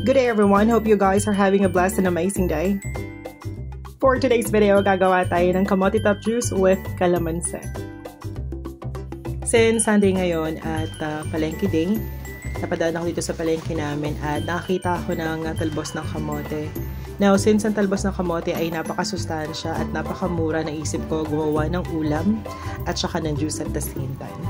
Good day everyone, hope you guys are having a blessed and amazing day. For today's video, gagawa tayo ng kamote top juice with calamansi. Since Sunday ngayon at palengke day, napadaan ako dito sa palengke namin at nakakita ako ng talbos ng kamote. Now, since ang talbos ng kamote ay napakasustansya at napakamura, naisip ko gumawa ng ulam at saka ng juice at the same time.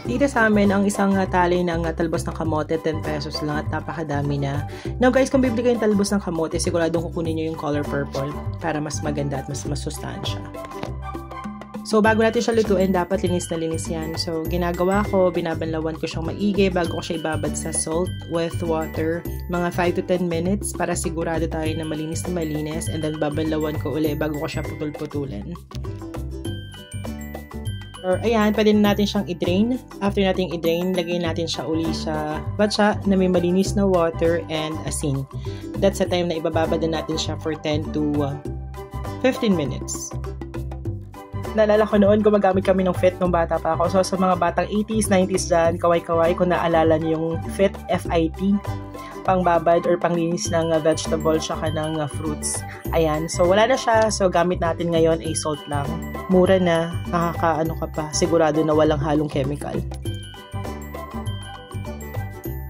Dito sa amin, ang isang tali ng talbos ng kamote, 10 pesos lang at napakadami na. Now guys, kung bibili kayo ng talbos ng kamote, siguradong kukunin nyo yung color purple para mas maganda at mas masustansya. So, bago natin siya lutuin, dapat linis na linis yan. So, ginagawa ko, binabanlawan ko siyang maigi bago ko siya ibabad sa salt with water. Mga 5 to 10 minutes para sigurado tayo na malinis, and then babanlawan ko uli bago ko siya putol-putulin. Or, ayan, pwede na natin siyang i-drain. After natin i-drain, lagay natin siya uli sa batsa na may malinis na water and asin. That's the time na ibababad na natin siya for 10 to 15 minutes. Naalala ko noon, gumagamit kami ng FIT nung bata pa ako. So, sa mga batang 80s, 90s dyan, kaway-kaway, kung naalala niyo yung FIT, F-I-T, pangbabad or panglinis ng vegetable tsaka ng fruits. Ayan, so wala na siya. So, gamit natin ngayon ay salt lang. Mura na, nakakaano ka pa, sigurado na walang halong chemical.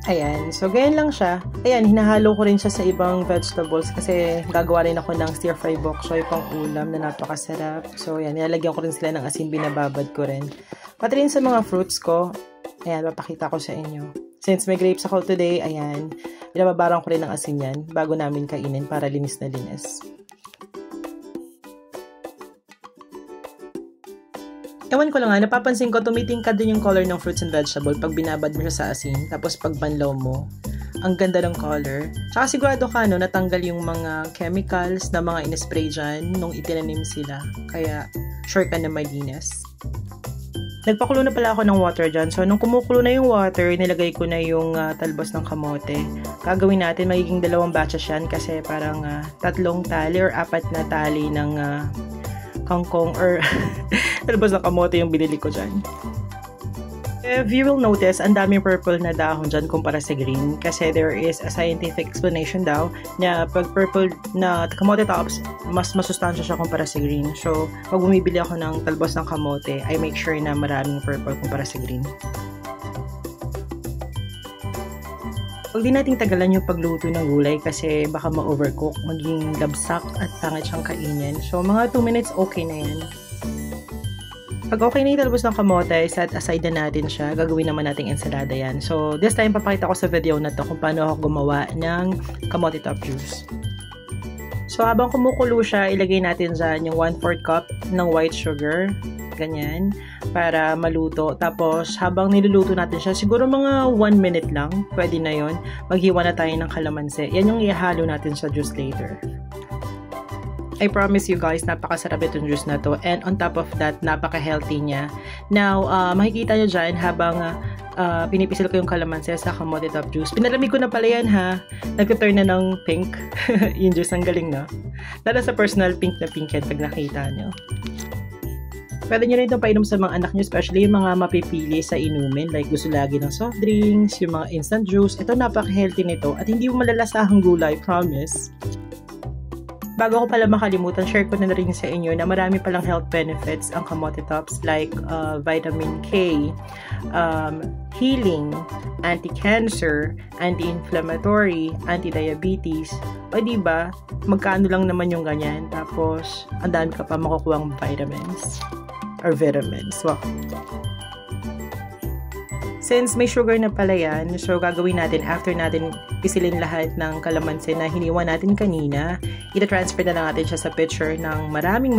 Ayan, so ganyan lang siya. Ayan, hinahalo ko rin siya sa ibang vegetables kasi gagawa rin ako ng stir-fry bok choy pang ulam na napakasarap. So ayan, nilalagyan ko rin sila ng asin, binababad ko rin. Pati rin sa mga fruits ko, ayan, papakita ko sa inyo. Since may grapes ako today, ayan, binababaran ko rin ng asin yan bago namin kainin para linis na linis. Ewan ko lang nga, napapansin ko, tumitingkad din yung color ng fruits and vegetable pag binabad mo siya sa asin, tapos pag banlaw mo, ang ganda ng color. Tsaka sigurado ka, no, natanggal yung mga chemicals na mga in-spray dyan nung itinanim sila. Kaya, sure ka na malinis. Nagpakulo na pala ako ng water dyan. So, nung kumukulo na yung water, nilagay ko na yung talbos ng kamote. Gagawin natin, magiging 2 batches yan kasi parang 3 tali or 4 na tali ng kangkong or talbos ng kamote yung binili ko dyan. If you will notice, ang daming purple na dahon dyan kumpara sa green kasi there is a scientific explanation daw na pag purple na kamote tops, mas masustansya siya kumpara sa green. So, pag bumibili ako ng talbos ng kamote, I make sure na maraming purple kumpara sa green. Huwag din nating tagalan yung pagluto ng gulay kasi baka ma-overcook, maging labsak at pangit siyang kainin. So, mga 2 minutes, okay na yan. Pag okay na yung talbos ng kamote, set aside na natin siya. Gagawin naman nating ensalada yan. So, this time, papakita ko sa video na to kung paano ako gumawa ng kamote top juice. So, habang kumukulo siya, ilagay natin dyan yung 1/4 cup ng white sugar. Ganyan. Para maluto. Tapos, habang niluluto natin siya, siguro mga 1 minute lang. Pwede na yon. Maghiwa na tayo ng kalamansi. Yan yung ihalo natin sa juice later. I promise you guys, napakasarap itong juice na to. And on top of that, napaka-healthy niya. Now, makikita nyo dyan habang pinipisil ko yung kalamansi sa kamote top juice. Pinalamig ko na pala yan ha. Nag-turn na ng pink. Yung juice, ang galing na. Lalo sa personal, pink na pink yan pag nakita nyo. Pwede nyo rin itong painom sa mga anak nyo, especially yung mga mapipili sa inumin. Like gusto lagi ng soft drinks, yung mga instant juice. Ito, napaka-healthy nito. At hindi mo malalasahang gulay, promise. Bago ko pala makalimutan, share ko na rin sa inyo na marami palang health benefits ang kamote tops like vitamin K, healing, anti-cancer, anti-inflammatory, anti-diabetes. O diba, magkano lang naman yung ganyan. Tapos, ang dami ka pa makukuhang vitamins. Or vitamins. Wow. Since may sugar na pala yan, so gagawin natin after natin pisilin lahat ng kalamansi na hiniwa natin kanina, ita-transfer na lang natin siya sa pitcher ng maraming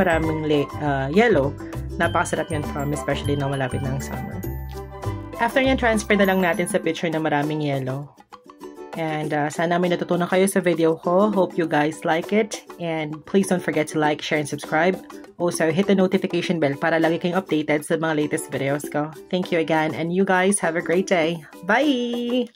yellow. Napakasarap yan, promise, especially na malapit ng summer. After yan, transfer na lang natin sa pitcher na maraming yellow. And sana may natutunan kayo sa video ko. Hope you guys like it. And please don't forget to like, share, and subscribe. Also, hit the notification bell para lagi kayong updated sa mga latest videos ko. Thank you again, and you guys have a great day. Bye!